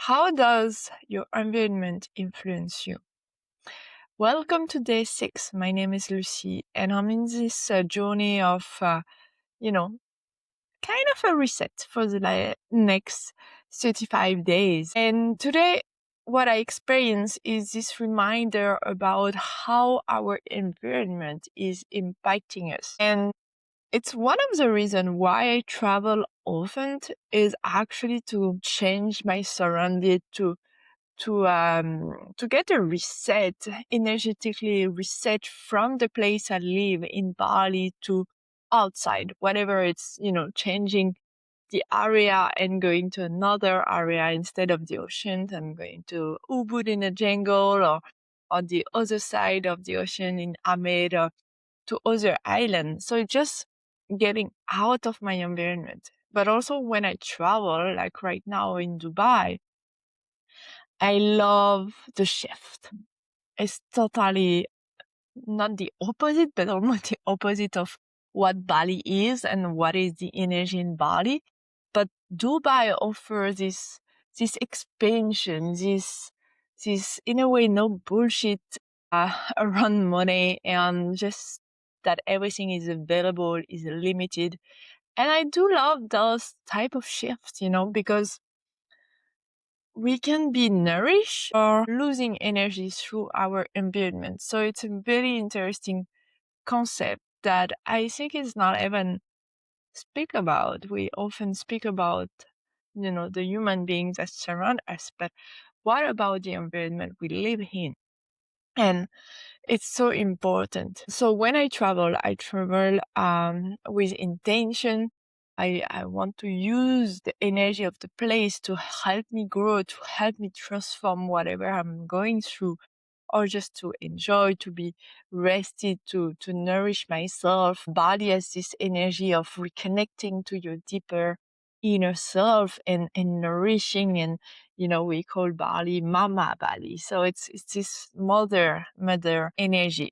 How does your environment influence you? Welcome to day 6. My name is Lucie, and I'm in this journey of, kind of a reset for the next 35 days. And today, what I experience is this reminder about how our environment is impacting us. And it's one of the reasons why I travel often is actually to change my surrounding, to get a reset, energetically reset from the place I live in Bali to outside, whatever it's, changing the area and going to another area instead of the ocean. I'm going to Ubud in the jungle, or on the other side of the ocean in Amed, or to other islands. So it's just getting out of my environment. But also when I travel, like right now in Dubai, I love the shift. It's totally not the opposite, but almost the opposite of what Bali is and what is the energy in Bali. But Dubai offers this expansion, this in a way no bullshit around money, and just that everything is available, is limited. And I do love those type of shifts, because we can be nourished or losing energy through our environment. So it's a very interesting concept that I think is not even speak about. We often speak about, the human beings that surround us, but what about the environment we live in? And it's so important. So when I travel with intention. I want to use the energy of the place to help me grow, to help me transform whatever I'm going through, or just to enjoy, to be rested, to nourish myself. Bali has this energy of reconnecting to your deeper inner self and nourishing, and we call Bali Mama Bali. So it's this mother energy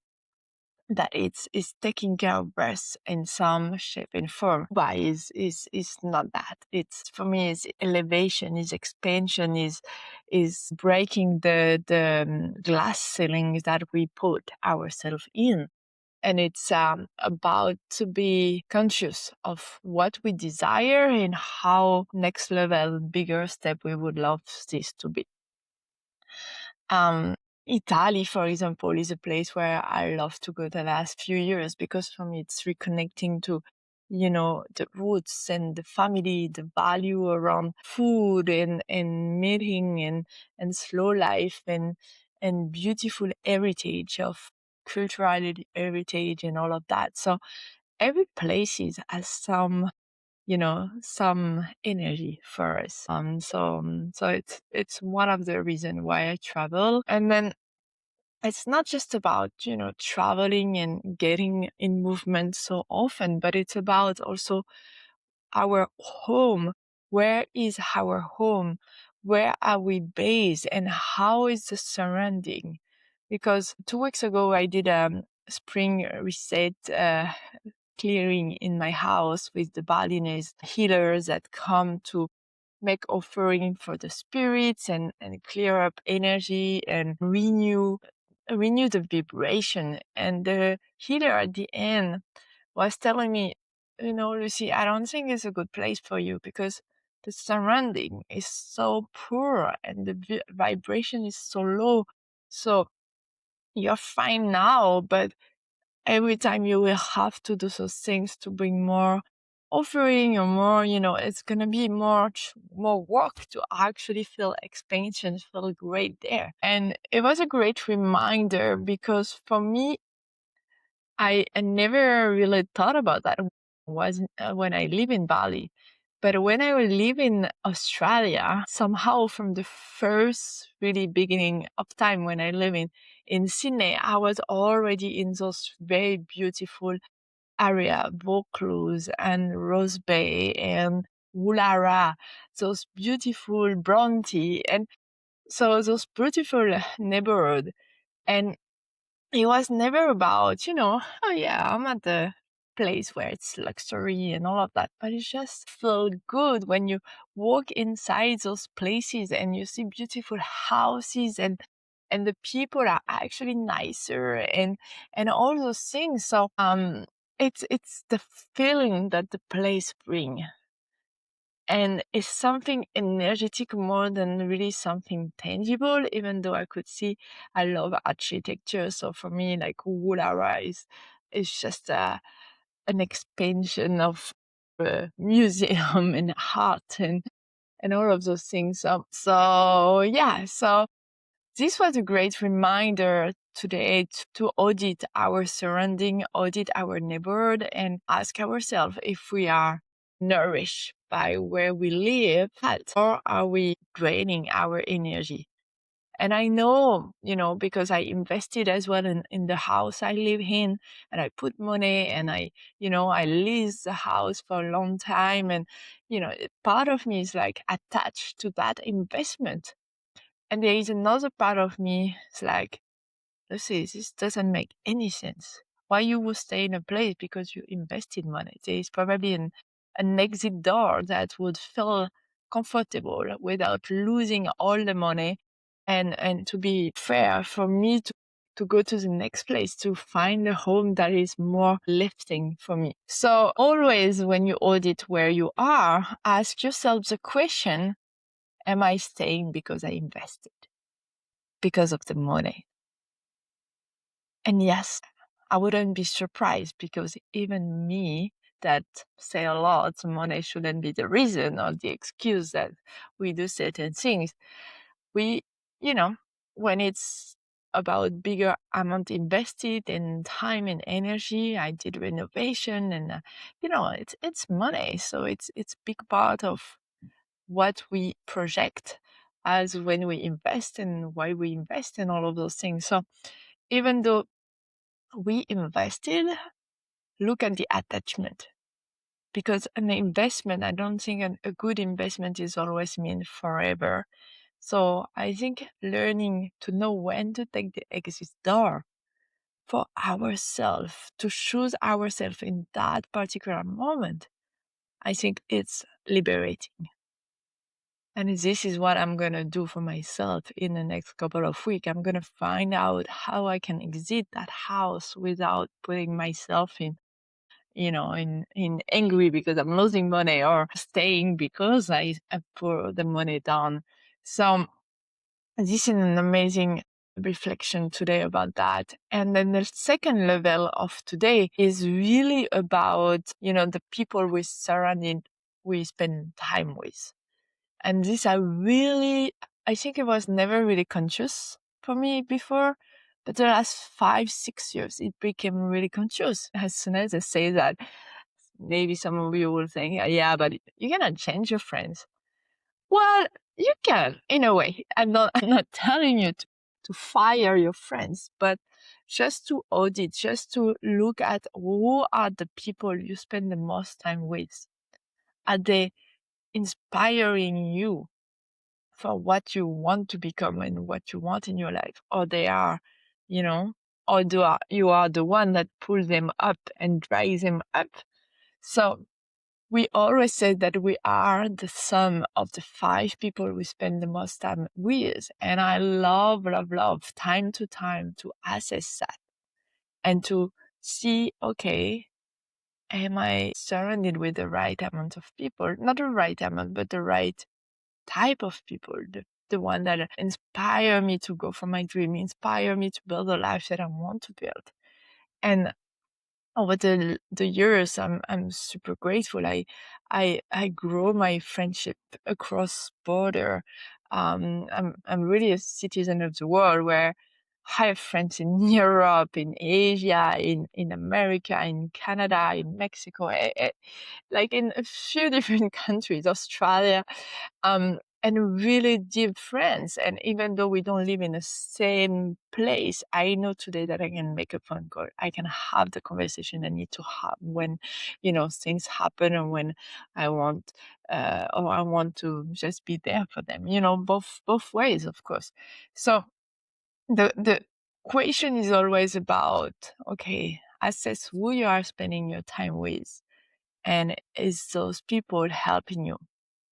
that is taking care of us in some shape and form. Why is not that. It's, for me, is elevation, is expansion, is breaking the glass ceilings that we put ourselves in. And it's about to be conscious of what we desire and how next level, bigger step we would love this to be. Italy, for example, is a place where I love to go the last few years, because for me it's reconnecting to, the roots and the family, the value around food and meeting and slow life and beautiful heritage of cultural heritage and all of that. So every place has some energy for us. So it's one of the reasons why I travel. And then it's not just about, traveling and getting in movement so often, but it's about also our home. Where is our home? Where are we based? And how is the surrounding? Because 2 weeks ago, I did a spring reset, clearing in my house with the Balinese healers that come to make offering for the spirits and clear up energy and renew the vibration. And the healer at the end was telling me, Lucie, I don't think it's a good place for you, because the surrounding is so poor and the vibration is so low. So you're fine now, but every time you will have to do those things to bring more offering or more, it's going to be more work to actually feel expansion, feel great there. And it was a great reminder, because for me, I never really thought about that when I live in Bali. But when I live in Australia, somehow from the first really beginning of time when I live in Sydney, I was already in those very beautiful area, Vaucluse and Rose Bay and Woollahra, those beautiful Bronte, and so those beautiful neighborhood. And it was never about, oh yeah, I'm at the place where it's luxury and all of that, but it just feels good when you walk inside those places and you see beautiful houses and the people are actually nicer and all those things. So it's the feeling that the place bring. And it's something energetic more than really something tangible, even though I could see I love architecture. So for me, like Woolara is just an expansion of museum and art and all of those things. So yeah, so this was a great reminder today to audit our surrounding, audit our neighborhood, and ask ourselves if we are nourished by where we live, or are we draining our energy? And I know, because I invested as well in the house I live in, and I put money and I leased the house for a long time. And, part of me is like attached to that investment. And there is another part of me, it's like, Lucie, this doesn't make any sense. Why you would stay in a place because you invested money? There is probably an exit door that would feel comfortable without losing all the money. And to be fair, for me to go to the next place, to find a home that is more lifting for me. So always when you audit where you are, ask yourself the question, am I staying because I invested? Because of the money? And yes, I wouldn't be surprised, because even me that say a lot, money shouldn't be the reason or the excuse that we do certain things. We, when it's about bigger amount invested in time and energy, I did renovation and, it's money. So it's big part of what we project as when we invest and why we invest and all of those things. So even though we invested, look at the attachment. Because an investment, I don't think a good investment is always mean forever. So I think learning to know when to take the exit door for ourselves, to choose ourselves in that particular moment, I think it's liberating. And this is what I'm going to do for myself in the next couple of weeks. I'm going to find out how I can exit that house without putting myself in angry because I'm losing money, or staying because I put the money down. So this is an amazing reflection today about that. And then the second level of today is really about, the people we spend time with. And this I think it was never really conscious for me before, but the last 5-6 years, it became really conscious. As soon as I say that, maybe some of you will think, yeah, but you cannot change your friends. Well, you can, in a way. I'm not telling you to fire your friends, but just to audit, just to look at who are the people you spend the most time with. Are they inspiring you for what you want to become and what you want in your life? Or they are, or you are the one that pulls them up and drives them up? So we always say that we are the sum of the 5 people we spend the most time with. And I love time to time to assess that and to see, okay, am I surrounded with the right amount of people? Not the right amount, but the right type of people, the one that inspire me to go for my dream, inspire me to build a life that I want to build. And over the years, I'm super grateful. I grow my friendship across border. I'm really a citizen of the world, where I have friends in Europe, in Asia, in America, in Canada, in Mexico, like in a few different countries, Australia, and really deep friends. And even though we don't live in the same place, I know today that I can make a phone call. I can have the conversation I need to have when, things happen, or when I want, or I want to just be there for them, both ways, of course. So the question is always about, okay, assess who you are spending your time with, and is those people helping you.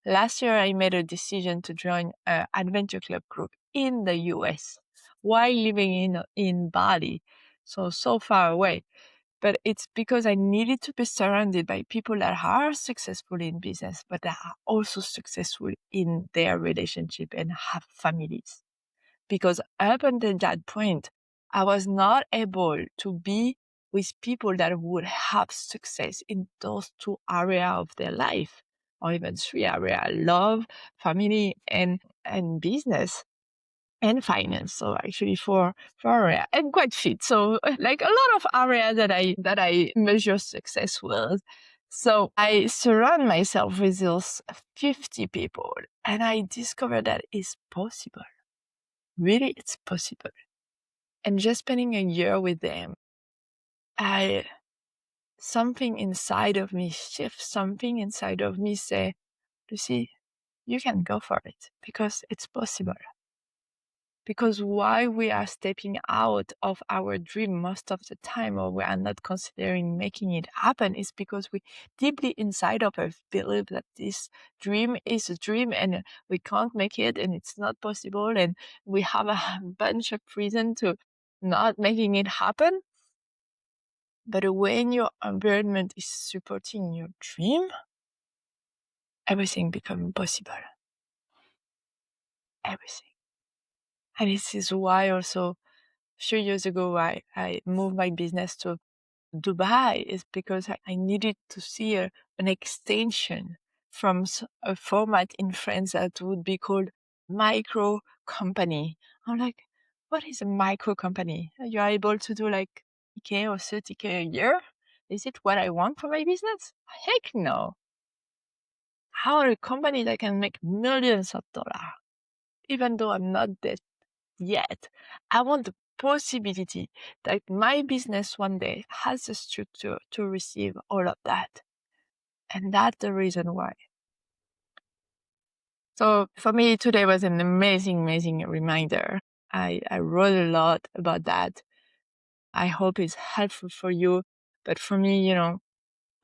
Last year, I made a decision to join an adventure club group in the US while living in Bali, so far away. But it's because I needed to be surrounded by people that are successful in business, but that are also successful in their relationship and have families. Because up until that point, I was not able to be with people that would have success in those two areas of their life, or even three areas: love, family, and business and finance. So actually four area, and quite fit. So like a lot of areas that I measure success with. So I surround myself with those 50 people, and I discovered that it's possible. Really, it's possible. And just spending a year with them, something inside of me shifts, something inside of me say, Lucie, you can go for it because it's possible. Because why we are stepping out of our dream most of the time, or we are not considering making it happen, is because we deeply inside of us believe that this dream is a dream and we can't make it and it's not possible, and we have a bunch of reason to not making it happen. But when your environment is supporting your dream, everything becomes possible. Everything. And this is why also a few years ago I moved my business to Dubai, is because I needed to see an extension from a format in France that would be called micro company. I'm like, what is a micro company? You're able to do like 20K or 30K a year? Is it what I want for my business? Heck no. How are a company that can make millions of dollars? Even though I'm not there yet, I want the possibility that my business one day has the structure to receive all of that. And that's the reason why. So for me, today was an amazing reminder. I wrote a lot about that. I hope it's helpful for you. But for me,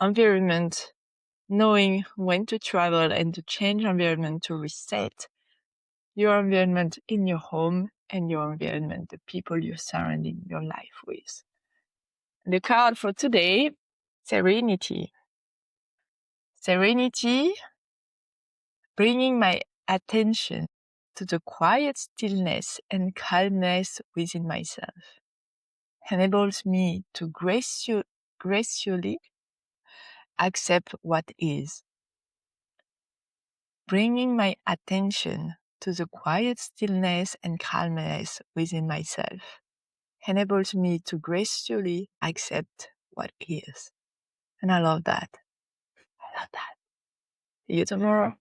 environment, knowing when to travel and to change environment, to reset your environment in your home and your environment, the people you're surrounding your life with. The card for today, serenity. Serenity, bringing my attention to the quiet stillness and calmness within myself, enables me to graciously accept what is. Bringing my attention to the quiet stillness and calmness within myself enables me to graciously accept what is. And I love that. I love that. See you tomorrow.